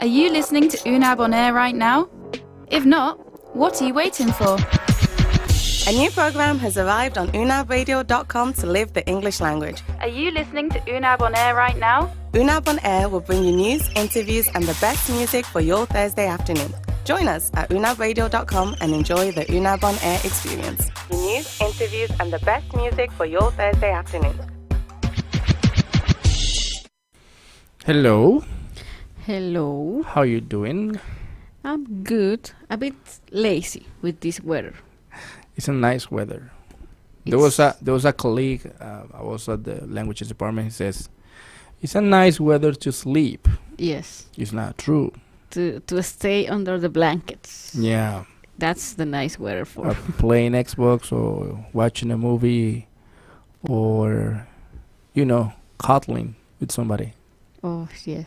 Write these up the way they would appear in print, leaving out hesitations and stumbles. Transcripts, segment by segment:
Are you listening to Unab on air right now? If not, what are you waiting for? A new program has arrived on unabradio.com to live the English language. Are you listening to Unab on air right now? Unab on Air will bring you news, interviews, and the best music for your Thursday afternoon. Join us at unabradio.com and enjoy the Unab on Air experience. News, interviews, and the best music for your Thursday afternoon. Hello. Hello. How you doing? I'm good. A bit lazy with this weather. It's a nice weather. There was a colleague. I was at the languages department. He says, "It's a nice weather to sleep." Yes. It's not true. To stay under the blankets. Yeah. That's the nice weather for. Playing Xbox or watching a movie, or cuddling with somebody. Oh yes.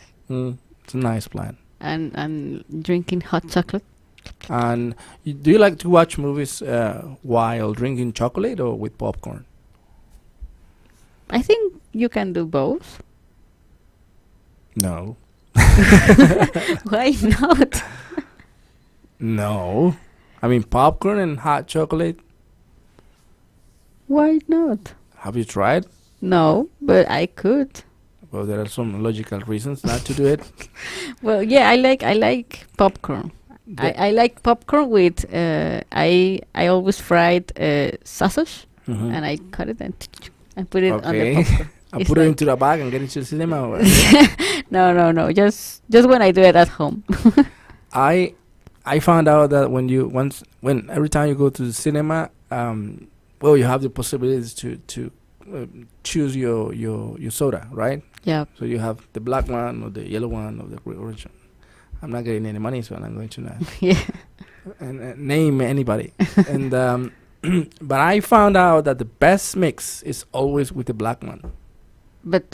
It's a nice plan. And drinking hot chocolate. And do you like to watch movies while drinking chocolate or with popcorn? I think you can do both. No. Why not? No. I mean, popcorn and hot chocolate. Why not? Have you tried? No, but I could. Well, there are some logical reasons not to do it. Well, yeah, I like popcorn. I like popcorn with I always fried sausage and I cut it and put it on the popcorn. I put it into the bag and get it to the cinema. Or No. Just when I do it at home. I found out that when every time you go to the cinema, you have the possibilities to choose your soda, right? Yeah. So you have the black one or the yellow one or the orange one. I'm not getting any money, so I'm going to not and name anybody. And but I found out that the best mix is always with the black one. But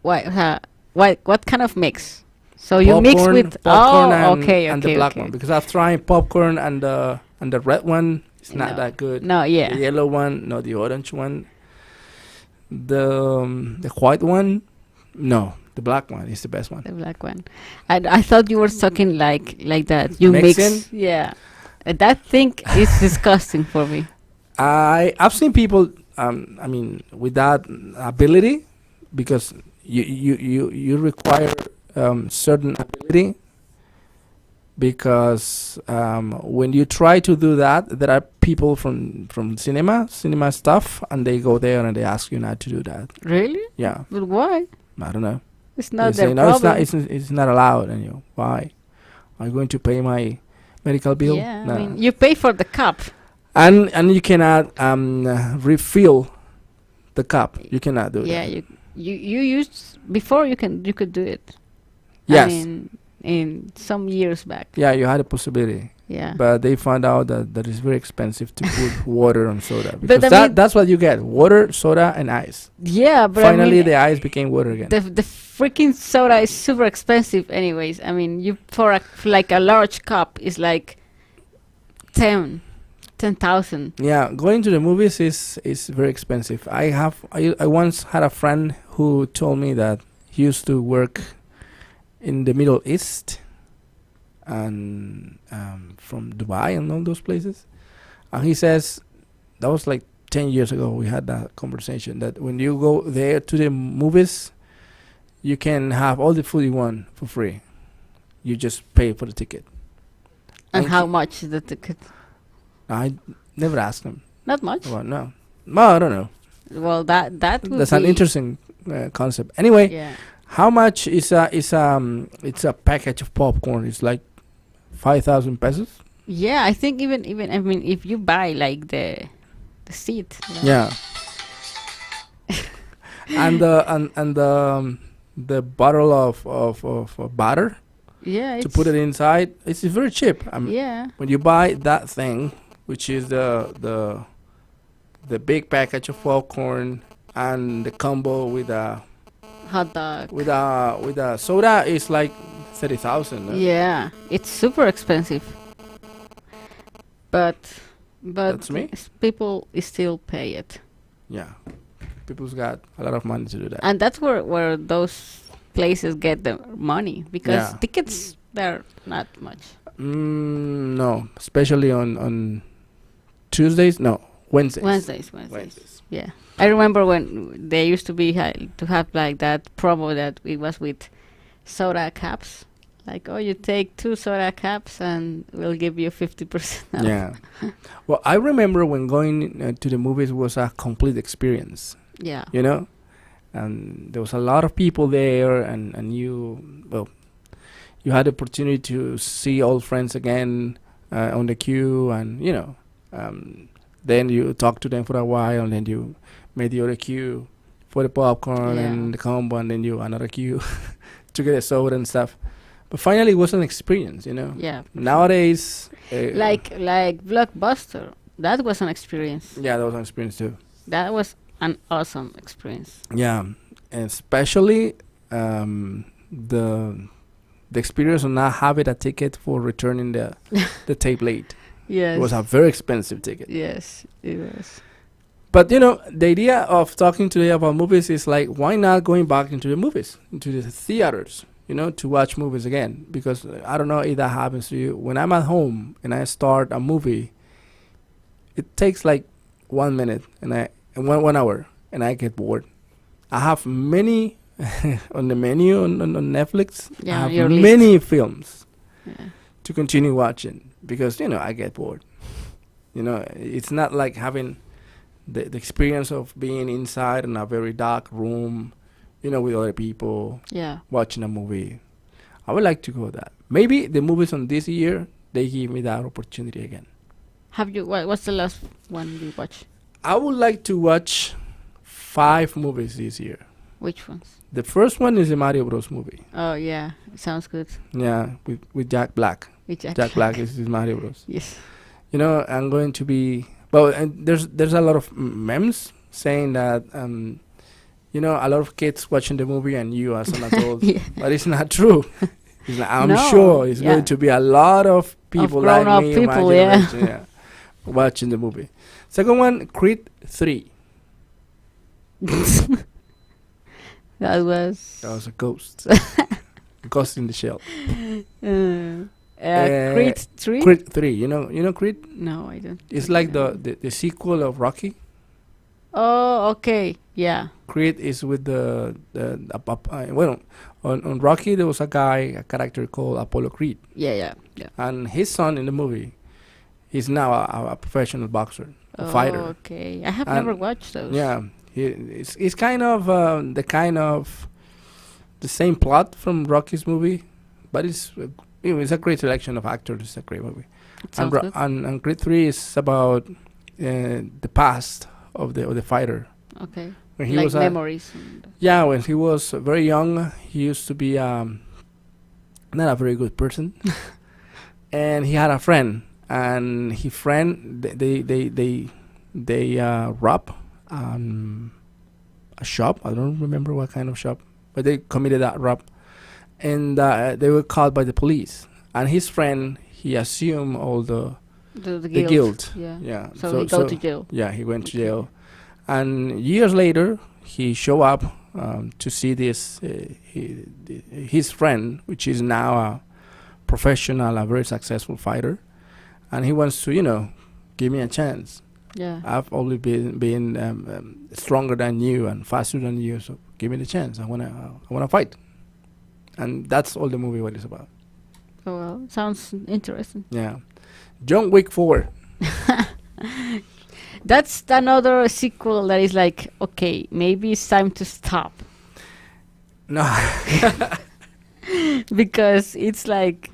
why? What kind of mix? So you mix with popcorn and the black one, because I've tried popcorn and the red one. It's not that good. No, yeah. The yellow one, no, the orange one. The white one, no. The black one is the best one. The black one. And I thought you were talking like that. You mix. Yeah. That thing is disgusting for me. I've seen people with that ability, because you require certain ability, because when you try to do that, there are people from cinema stuff, and they go there and they ask you not to do that. Really? Yeah. But why? I don't know. It's not they their say, no, problem. it's not allowed. And why? Are you going to pay my medical bill? Yeah, No. I mean, you pay for the cup. And you cannot refill the cup. You cannot do that. Yeah, you used before. You could do it. Yes. I mean, in some years back. Yeah, you had a possibility. Yeah. But they found out that it's very expensive to put water on soda, But because that's what you get: water, soda, and ice. Yeah, but Finally, the ice became water again. The freaking soda is super expensive, anyways. I mean, you for a large cup is like 10,000. Yeah, going to the movies is very expensive. I once had a friend who told me that he used to work in the Middle East and from Dubai and all those places, and he says that was like 10 years ago. We had that conversation that when you go there to the movies, you can have all the food you want for free. You just pay for the ticket. And how much is the ticket? I never asked him. Not much. Well, no. Well, I don't know. Well, that's an interesting concept. Anyway, yeah. how much is it's a package of popcorn? It's like 5,000 pesos. Yeah, I think even I mean, if you buy like the seat. Yeah. and the bottle of butter. Yeah. To put it inside, it's very cheap. Yeah. When you buy that thing, which is the big package of popcorn and the combo with a hot dog with a soda, is like 30,000. Yeah, it's super expensive. But That's me. People still pay it. Yeah, people's got a lot of money to do that. And that's where those places get the money because Yeah. tickets they're not much. No, especially on Tuesdays. No, Wednesdays. Wednesdays. Yeah, I remember when they used to be to have like that promo that it was with soda caps. Like, oh, you take 2 soda caps and we'll give you 50% off. Yeah. Well, I remember when going to the movies was a complete experience. Yeah. You know, and there was a lot of people there, and you had the opportunity to see old friends again on the queue, and then you talk to them for a while, and then you made the other queue for the popcorn and the combo, and then you another queue to get a soda and stuff. But finally, it was an experience, Yeah. Nowadays, like Blockbuster, that was an experience. Yeah, that was an experience too. That was an awesome experience. Yeah, and especially the experience of not having a ticket for returning the tape late. Yes. It was a very expensive ticket. Yes, it was. But the idea of talking today about movies is like, why not going back into the movies, into the theaters, to watch movies again? Because I don't know if that happens to you. When I'm at home and I start a movie, it takes like 1 minute and 1 hour, and I get bored. I have many on the menu on Netflix. Yeah, I your have list. many films Yeah. to continue watching because I get bored. It's not like having the experience of being inside in a very dark room, with other people, Yeah. watching a movie. I would like to go that. Maybe the movies on this year, they give me that opportunity again. Have you? What's the last one you watched? I would like to watch 5 movies this year. Which ones? The first one is the Mario Bros. Movie. Oh yeah, sounds good. Yeah, with Jack Black. With Jack Black is Mario Bros. Yes. I'm going to be... Well, and there's a lot of memes saying that, a lot of kids watching the movie and you as an adult. Yeah. But it's not true. It's like, I'm No, sure it's yeah. going to be a lot of people like grown-up me, people, my yeah. generation, watching the movie. Second one, Creed 3. That was. That was a ghost. Ghost in the Shell. Creed 3? Creed 3. You know Creed? No, I don't. It's think like I know. the sequel of Rocky. Oh, okay. Yeah. Creed is with on Rocky there was a character called Apollo Creed, Yeah. and his son in the movie, he's now a professional boxer, a Oh, fighter. okay. I have And never watched those. Yeah, it's kind of the same plot from Rocky's movie, but it's a great selection of actors. It's a great movie. Sounds good. And Creed 3 is about the past of the fighter. Okay. When he Like was memories. when he was very young, he used to be not a very good person, and he had a friend, and his friend they robbed a shop. I don't remember what kind of shop, but they committed that rob, and they were caught by the police. And his friend, he assumed all the guilt. Yeah. Yeah. So he go to jail. Yeah, he went to jail. And years later, he showed up to see this his friend, which is now a professional, a very successful fighter, and he wants to, give me a chance. Yeah. I've always been stronger than you and faster than you, so give me the chance. I wanna fight, and that's all the movie what is about. Oh well, sounds interesting. Yeah, John Wick 4. That's another sequel that is like, okay, maybe it's time to stop No, because it's like,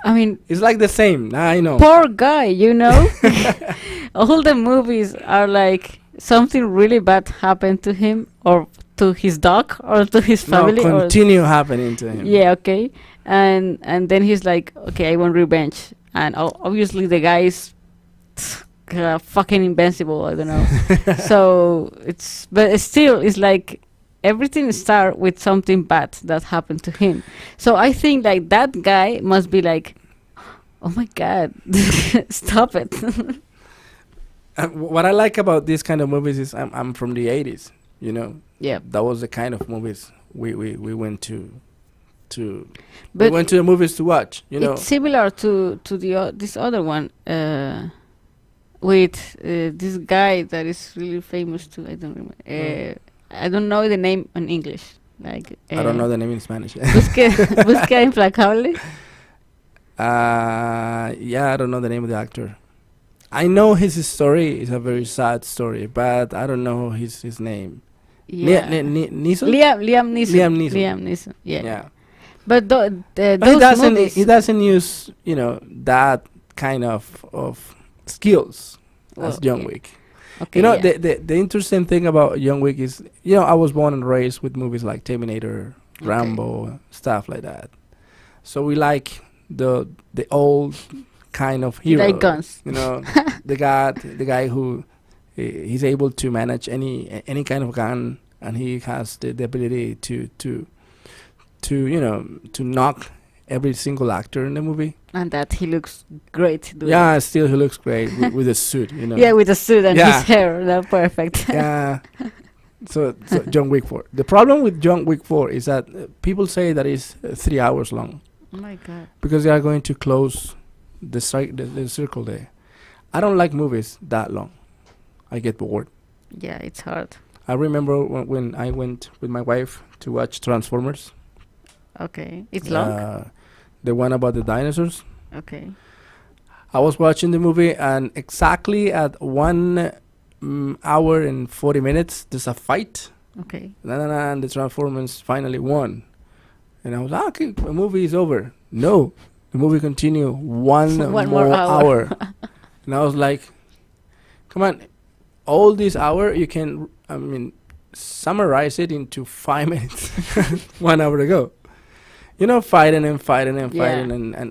I mean, it's like the same. I know. poor guy, all the movies are like something really bad happened to him or to his dog or to his family. No, continue happening to him. Yeah, okay. And then he's like, okay, I want revenge. And obviously the guy is fucking invincible, I don't know. But still, it's like everything starts with something bad that happened to him. So I think like that guy must be like, oh my God, stop it. What I like about these kind of movies is I'm from the 80s, Yeah. That was the kind of movies we went to we But went to the movies to watch. You know, it's similar to this other one with this guy that is really famous too. I don't remember. I don't know the name in English. Like I don't know the name in Spanish. Busca Implacable. Yeah, I don't know the name of the actor. I know his story is a very sad story, but I don't know his name. Yeah. Neeson? Liam Neeson. Liam Neeson. Liam Neeson. Yeah. Yeah. But But those movies. he doesn't use, you know, that kind of skills as John Wick. Okay, You know, yeah. the interesting thing about John Wick is, you know, I was born and raised with movies like Terminator, Rambo, stuff like that. So we like the old kind of hero. Like guns. You know, the guy who he's able to manage any kind of gun, and he has the ability to you know, to knock every single actor in the movie. And that he looks great doing Yeah, still he looks great with a suit, you know. Yeah, with the suit and Yeah. his hair. They're perfect. Yeah. So John Wick 4. The problem with John Wick 4 is that people say that it's 3 hours long Oh my God. because they are going to close the circle there. I don't like movies that long. I get bored. Yeah, it's hard. I remember when I went with my wife to watch Transformers. Okay. It's long? The one about the dinosaurs. Okay. I was watching the movie, and exactly at 1 hour and 40 minutes, there's a fight. Okay. And the Transformers finally won. And I was like, okay, the movie is over. No, the movie continue one more hour. And I was like, come on, all this hour you can, summarize it into 5 minutes. 1 hour ago. You know, fighting and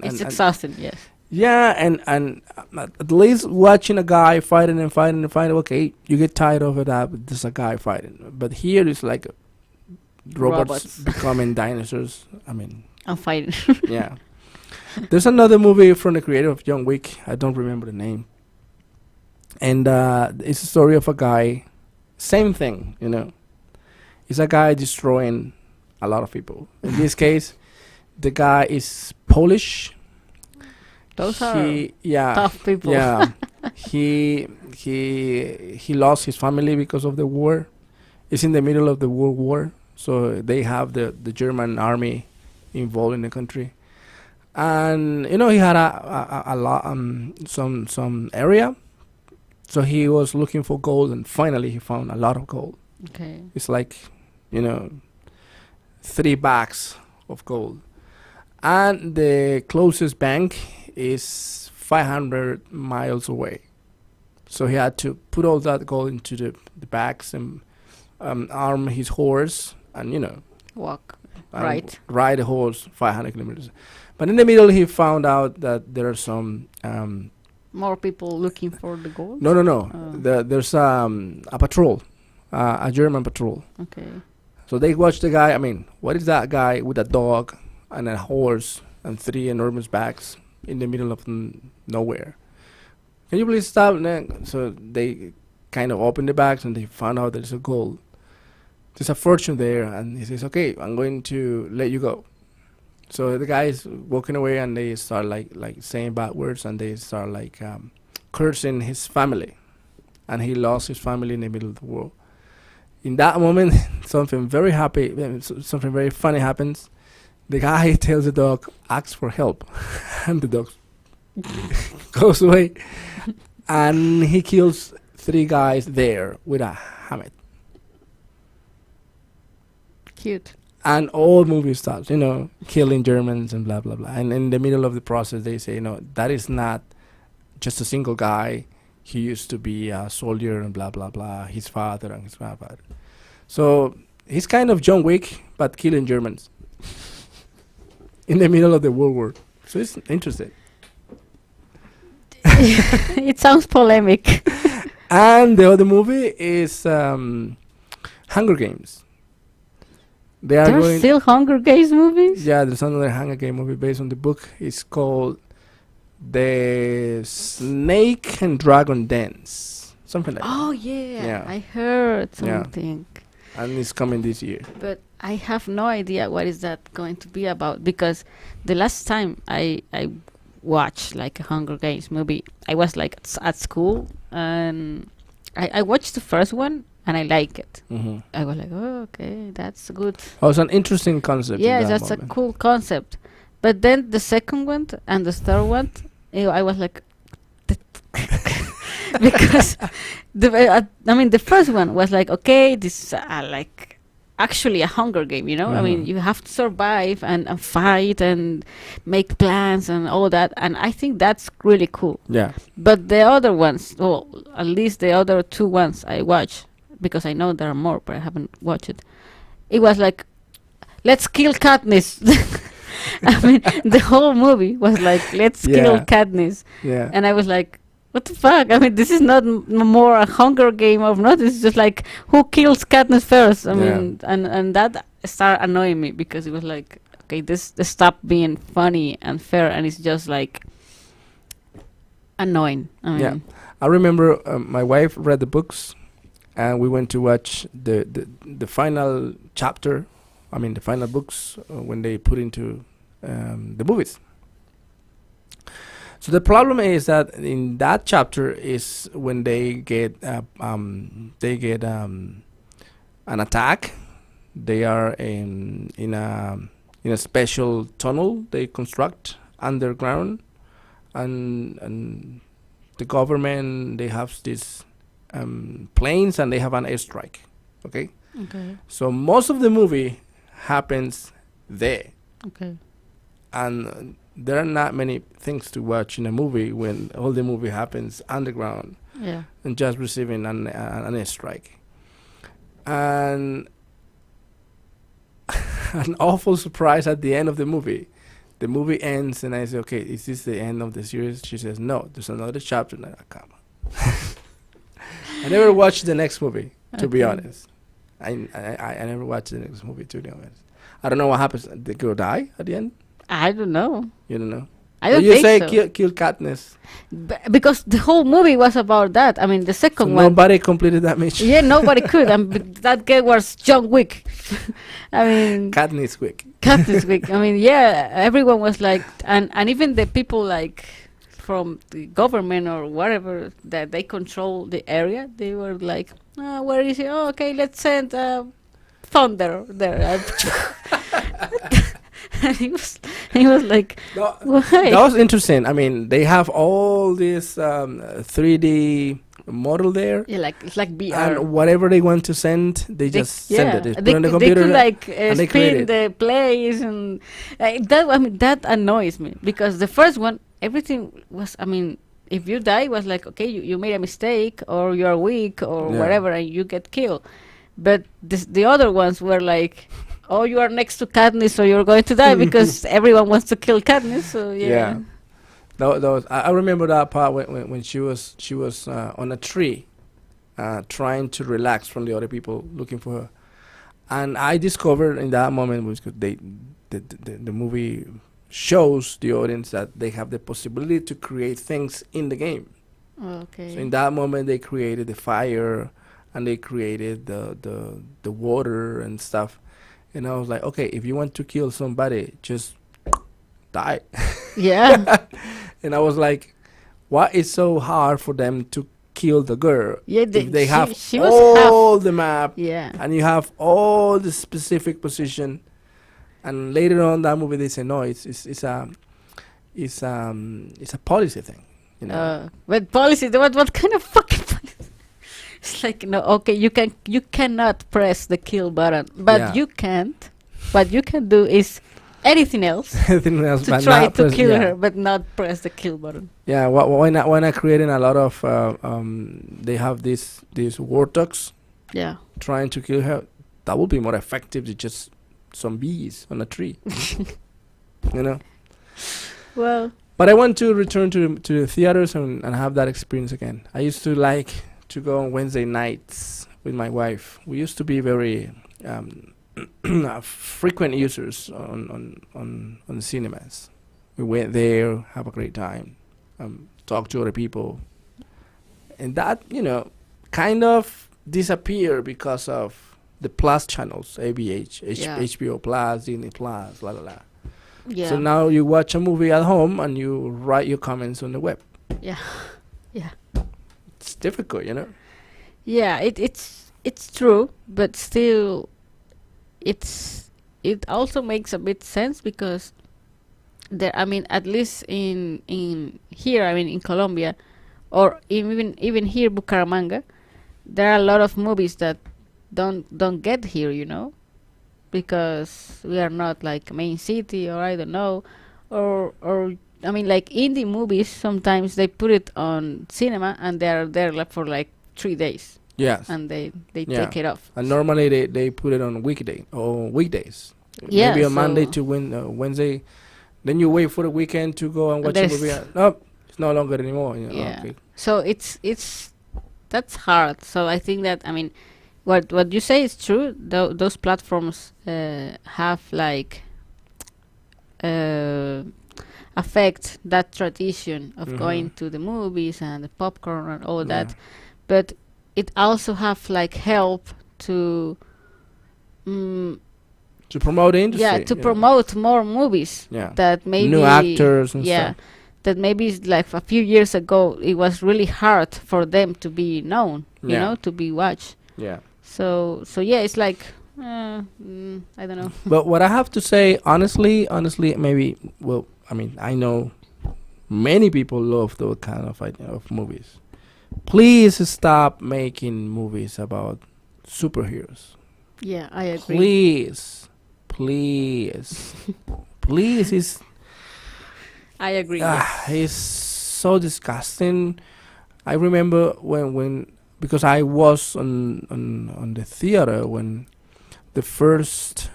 it's exhausting, yes. yeah, and at least watching a guy fighting, okay, you get tired of it. There's a guy fighting, but here it's like robots becoming dinosaurs. I'm fighting. Yeah. There's another movie from the creator of John Wick. I don't remember the name, and it's a story of a guy. Same thing, you know. It's a guy destroying a lot of people. In this case, the guy is Polish. Those are tough people. Yeah, he lost his family because of the war. It's in the middle of the World War, so they have the German army involved in the country, and you know he had a lot some area, so he was looking for gold, and finally he found a lot of gold. Okay. It's like, you know, 3 bags of gold. And the closest bank is 500 miles away. So he had to put all that gold into the bags and arm his horse and, you know, Walk. Right. Ride a horse 500 kilometers. But in the middle, he found out that there are some... more people looking for the gold? No. There's a patrol, a German patrol. Okay. So they watch the guy. What is that guy with a dog and a horse and 3 enormous bags in the middle of nowhere? Can you please stop? So they kind of open the bags and they found out there's a gold. There's a fortune there, and he says, "Okay, I'm going to let you go." So the guy is walking away, and they start like saying bad words, and they start like cursing his family, and he lost his family in the middle of the war. In that moment, something very funny happens. The guy tells the dog, "Ask for help," and the dog goes away, and he kills 3 guys there with a hammer. Cute. And all movie starts, you know, killing Germans and blah, blah, blah. And in the middle of the process, they say, no, that is not just a single guy. He used to be a soldier and blah, blah, blah. His father and his grandfather. So he's kind of John Wick, but killing Germans in the middle of the World War. So it's interesting. It sounds polemic. And the other movie is Hunger Games. There's still Hunger Games movies? Yeah, there's another Hunger Game movie based on the book. It's called The Snake and Dragon Dance. Something like that. Oh, yeah. Yeah. I heard something. and it's coming this year. But I have no idea what is that going to be about, because the last time I watched like a Hunger Games movie, I was like at school, and I watched the first one and I like it. I was like, oh, okay, that's good. Oh, it's an interesting concept. Yeah, that's a cool concept. But then the second one and the third one, I was like, because the first one was like, okay, this like actually a Hunger Game, you know. I mean, you have to survive and fight and make plans and all that, and I think that's really cool. Yeah. But the other ones, well, at least the other two ones I watched, because I know there are more, but I haven't watched it. It was like, let's kill Katniss. I mean, the whole movie was like, let's kill Katniss. Yeah. And I was like, what the fuck? I mean, this is not more a Hunger Game of not. This is just like, who kills Katniss first? I mean, and that started annoying me, because it was like, okay, this stopped being funny and fair, and it's just like annoying. I mean, I remember my wife read the books, and we went to watch the final chapter. I mean, the final books when they put into the movies. So the problem is that in that chapter is when they get an attack. They are in a special tunnel they construct underground, and the government, they have these planes, and they have an airstrike. Okay. So most of the movie happens there. Okay. And there are not many things to watch in a movie when all the movie happens underground. Yeah. And just receiving an airstrike. And an awful surprise at the end of the movie. The movie ends, and I say, okay, is this the end of the series? She says, no, there's another chapter. And come on. I never watched the next movie, to be honest. I never watched the next movie, to be honest. I don't know what happens. Did the girl die at the end? I don't know. You don't know? I don't you think say so. Kill Katniss. Because the whole movie was about that. I mean, the second one. Nobody completed that mission. Yeah, nobody could. And that guy was John Wick. I mean, Katniss Wick. Katniss Wick. I mean, yeah, everyone was like, and even the people like from the government or whatever that they control the area, they were like, oh, where is he? Oh, okay, let's send Thunder there. And he was like, why? That was interesting. I mean, they have all this 3D model there. Yeah, it's like VR. And whatever they want to send, they just send it. They put it on the computer. They could and they spin the plays, and that. I mean, that annoys me, because the first one, everything was. I mean, if you die, it was like, okay, you made a mistake, or you are weak, or whatever, and you get killed. But the other ones were like, oh, you are next to Katniss, so you're going to die, because everyone wants to kill Katniss. So yeah. That was, I remember that part when she was on a tree, trying to relax from the other people looking for her, and I discovered in that moment, because the movie shows the audience that they have the possibility to create things in the game. Okay. So in that moment, they created the fire, and they created the water and stuff. And I was like, okay, if you want to kill somebody, just die. Yeah. And I was like, why is so hard for them to kill the girl? Yeah, if they have she was all the map, yeah, and you have all the specific position. And later on that movie, they say, no, it's a policy thing. You know? But policy, what kind of fucking policy? It's like, no, okay, you cannot press the kill button, but you can't. What you can do is anything else to try to kill her, but not press the kill button. Yeah, why not creating a lot of they have these warthogs, trying to kill her. That would be more effective than just some bees on a tree. You know. Well, but I want to return to the theaters and have that experience again. I used to like to go on Wednesday nights with my wife. We used to be very frequent users on cinemas. We went there, have a great time, talk to other people, and that kind of disappeared because of the plus channels, ABH, Yeah. HBO Plus, Disney Plus, la la la. Yeah. So now you watch a movie at home and you write your comments on the web. Yeah. Yeah. It's difficult, you know. Yeah, it's true, but still, it also makes a bit sense because there. I mean, at least in here, I mean, in Colombia, or even here, Bucaramanga, there are a lot of movies that don't get here, you know, because we are not like main city, or I don't know, or I mean, like indie movies. Sometimes they put it on cinema and they are there like for like 3 days. Yes. And they Yeah. take it off. And normally they put it on weekday or weekdays. Yeah, Maybe a Monday so- to Wednesday. Then you wait for the weekend to go and watch a There's- movie. No, it's no longer anymore. You know, Yeah. okay. So it's that's hard. So I think that, I mean, what you say is true. Those platforms have like affect that tradition of going to the movies and the popcorn and all that, but it also have like help to To promote the industry. yeah, to you know. promote more movies Yeah. that maybe New actors and yeah, stuff. that maybe like a few years ago it was really hard for them to be known, you Yeah. know, to be watched. Yeah. So yeah, it's like I don't know. But what I have to say, honestly, maybe, well, I mean, I know many people love those kind of idea of movies. Please stop making movies about superheroes. Yeah, I agree. Please, please. I agree. Yes. It's so disgusting. I remember when because I was on the theater when the first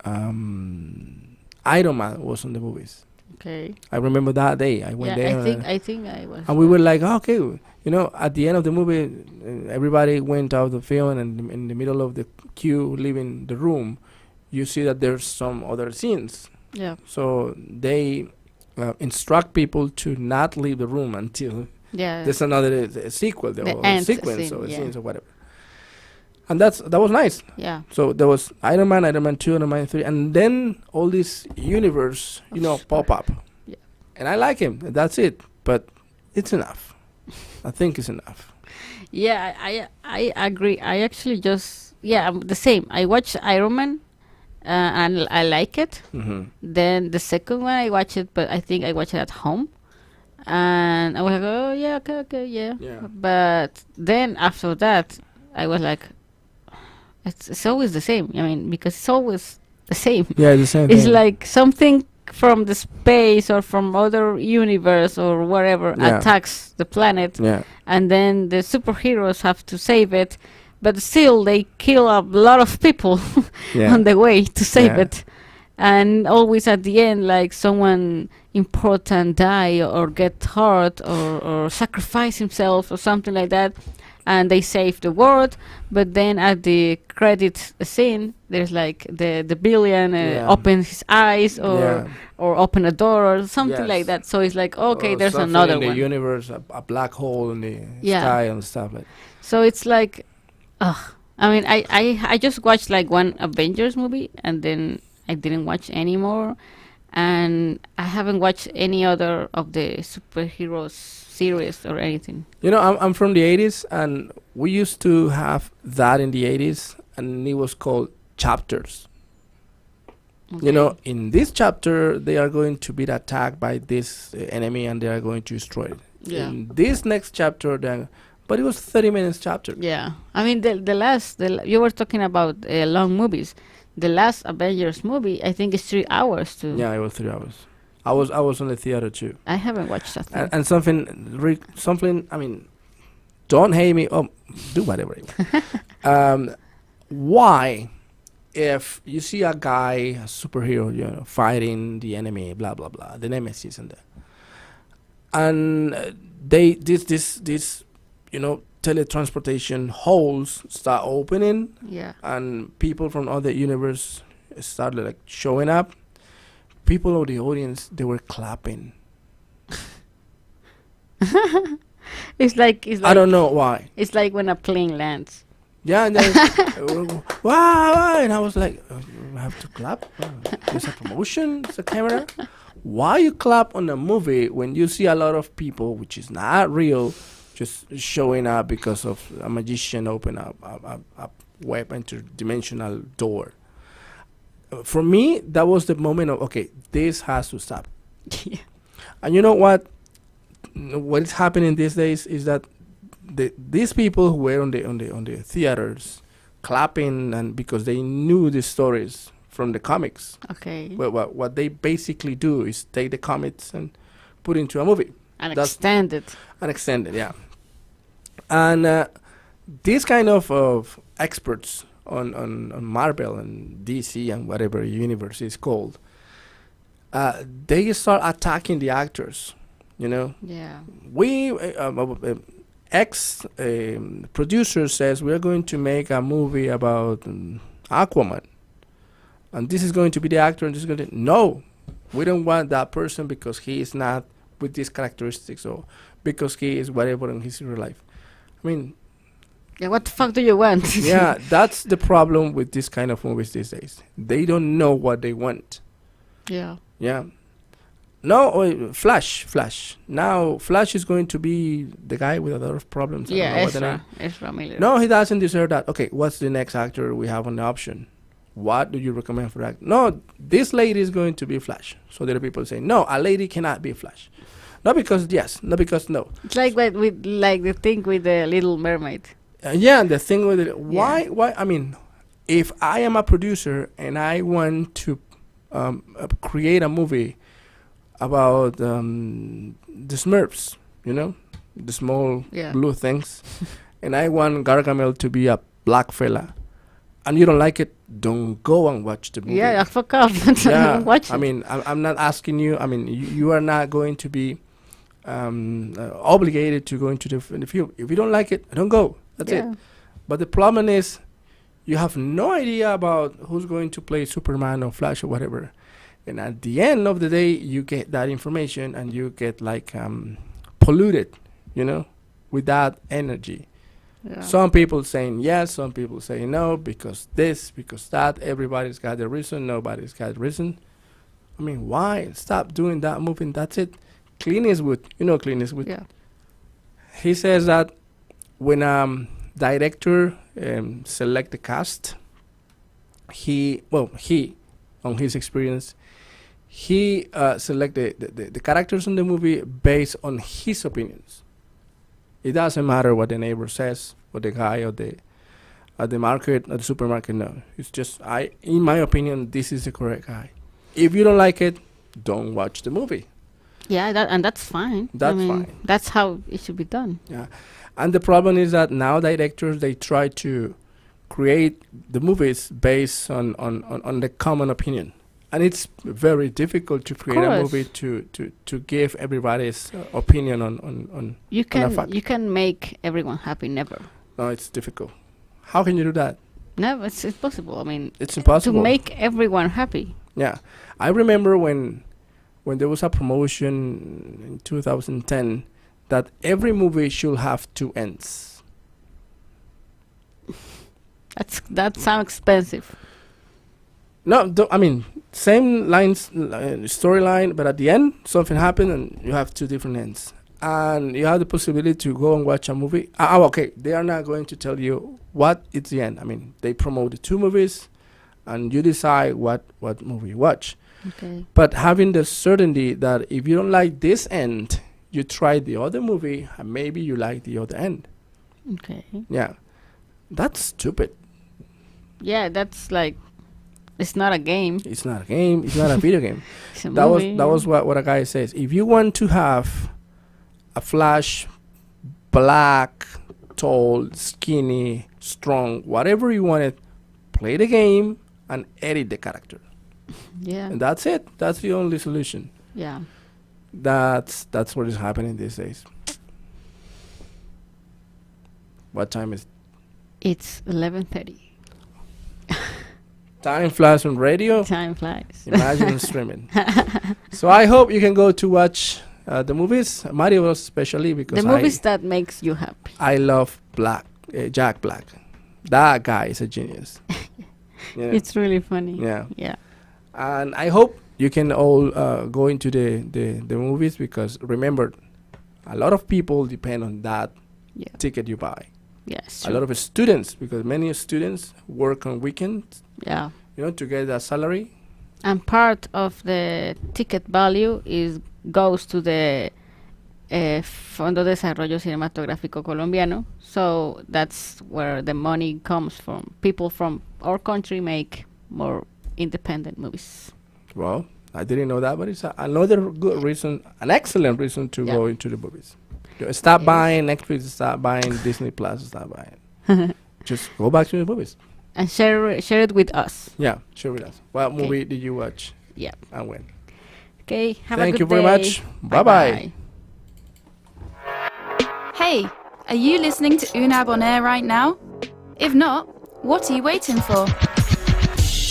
Iron Man was on the movies. Okay. I remember that day. I went Yeah, there. I think I was. And we were like, okay, you know, at the end of the movie, everybody went out of the film, and in the middle of the queue, leaving the room, you see that there's some other scenes. Yeah. So they instruct people to not leave the room until Yeah. there's another sequel, The or end sequence, scene, or yeah. scenes or whatever. And that was nice. Yeah. So there was Iron Man 2, Iron Man 3, and then all this universe, Of super- pop up. Yeah. And I like him. That's it. But it's enough. I think it's enough. Yeah, I agree. I actually just I'm the same. I watched Iron Man, and I like it. Mm-hmm. Then the second one I watched it, but I think I watched it at home, and I was like, oh yeah, okay, yeah. Yeah. But then after that, I was like, it's always the same. I mean, because it's always the same. Yeah, the same It's thing. like something from the space or from other universe or whatever Yeah. attacks the planet, Yeah. and then the superheroes have to save it, but still they kill a lot of people Yeah. on the way to save Yeah. it, and always at the end like someone important die or get hurt or sacrifice himself or something like that, and they save the world. But then at the credit scene there's like the villain Yeah. open his eyes Yeah. or open a door or something Yes. like that. So it's like, okay, Or there's something another in the one. universe, a black hole in the Yeah. sky and stuff like. So it's like, I mean, I just watched like one Avengers movie and then I didn't watch any more, and I haven't watched any other of the superheroes series or anything. You know, I'm from the 80s, and we used to have that in the 80s, and it was called chapters. You know, Okay. in this chapter, they are going to be attacked by this enemy, and they are going to destroy it. Yeah. In this next chapter, then, but it was 30 minutes chapter. Yeah, I mean you were talking about long movies. The last Avengers movie, I think, is 3 hours too. Yeah, it was 3 hours. I was on the theater too, I haven't watched that. and something. I mean, don't hate me. Oh, do whatever you want. Why, if you see a guy, a superhero, fighting the enemy, blah blah blah, the nemesis, and they this teletransportation holes start opening, Yeah. and people from other universe started like showing up. People of the audience, they were clapping. It's like I don't know why. it's like when a plane lands. Yeah, and then, wow, and I was like, I have to clap? There's a promotion, there's a camera. Why you clap on a movie when you see a lot of people, which is not real, just showing up because of a magician open up a web interdimensional door? For me, that was the moment of, okay, this has to stop. Yeah. And you know what? What is happening these days is that these people who were on the theaters clapping, and because they knew the stories from the comics. Okay. Well, what they basically do is take the comics and put into a movie. And extend it. And extend it, yeah. And these kind of experts on Marvel and DC and whatever universe is called, they start attacking the actors. You know, Yeah. we ex producer says we're going to make a movie about Aquaman, and this is going to be the actor, and this is going to no, we don't want that person because he is not with these characteristics, or because he is whatever in his real life. I mean, Yeah, what the fuck do you want? yeah, that's the problem with this kind of movies these days. They don't know what they want. Yeah. Yeah. No, Flash. Now, Flash is going to be the guy with a lot of problems. I don't know what the name. Ezra Miller. No, he doesn't deserve that. Okay, what's the next actor we have on the option? What do you recommend for that? No, this lady is going to be Flash. So there are people saying, no, a lady cannot be Flash. Not because yes, not because no. It's like what with like the thing with the Little Mermaid. Yeah, the thing with it. Why? I mean, if I am a producer and I want to create a movie about the Smurfs, you know, the small blue things, and I want Gargamel to be a black fella, and you don't like it, don't go and watch the movie. Yeah, fuck off. Yeah, Watch I it. mean, I'm not asking you. I mean, you are not going to be obligated to go into the field. If you don't like it, don't go. That's it. But the problem is, you have no idea about who's going to play Superman or Flash or whatever. And at the end of the day, you get that information and you get like polluted, you know, with that energy. Yeah. Some people saying yes, some people saying no, because this, because that. Everybody's got their reason, nobody's got reason. I mean, why? Stop doing that moving, that's it. Clint Eastwood, you know Clint Eastwood. Yeah. He says that when director select the cast, he on his experience, he select the characters in the movie based on his opinions. It doesn't matter what the neighbor says, or the guy, or at the market, at the supermarket. No, it's just in my opinion, this is the correct guy. If you don't like it, don't watch the movie. Yeah, that's fine. That's fine. That's how it should be done. Yeah, and the problem is that now directors, they try to create the movies based on the common opinion, and it's very difficult to create a movie to give everybody's opinion on You on a fact. can you can make everyone happy. Never. No, it's difficult. How can you do that? Never. It's impossible. I mean, It's impossible to make everyone happy. Yeah, I remember when there was a promotion in 2010 that every movie should have 2 ends. That sounds expensive. No, I mean, same lines, storyline, but at the end, something happened and you have 2 different ends. And you have the possibility to go and watch a movie. Okay, they are not going to tell you what is the end. I mean, they promote the 2 movies and you decide what movie you watch. Okay. But having the certainty that if you don't like this end, you try the other movie and maybe you like the other end. Okay. Yeah. That's stupid. Yeah, that's like, it's not a game. It's not a game. It's not a video game. It's a That movie. was what a guy says. If you want to have a Flash, black, tall, skinny, strong, whatever you want it, play the game and edit the character. Yeah. And that's it. That's the only solution. Yeah. That's what is happening these days. What time is it? It's 11:30. Time flies on radio? Time flies. Imagine streaming. So I hope you can go to watch the movies, Mario especially, because The movies that makes you happy. I love Jack Black. that guy is a genius. Yeah. It's really funny. Yeah. Yeah. And I hope you can all go into the movies, because remember, a lot of people depend on that Yeah. ticket you buy. Yes. A lot of students, because many students work on weekends, Yeah. to get a salary. And part of the ticket value goes to the Fondo de Desarrollo Cinematográfico Colombiano. So that's where the money comes from. People from our country make more independent movies. Well, I didn't know that, but it's another good reason, an excellent reason to go into the movies. Stop buying Netflix, stop buying Disney Plus, stop buying. Just go back to the movies. And share it with us. Yeah, share with us. What movie did you watch? Yeah. And when? Okay, have Thank a good you very day. much. Bye-bye. Hey, are you listening to Unab on air right now? If not, what are you waiting for?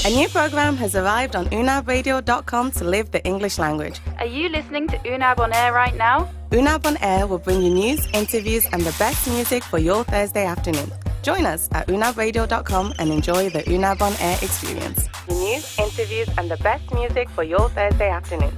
A new program has arrived on unabradio.com to live the English language. Are you listening to Unab on air right now? Unab on Air will bring you news, interviews, and the best music for your Thursday afternoon. Join us at unabradio.com and enjoy the Unab on Air experience. News, interviews, and the best music for your Thursday afternoon.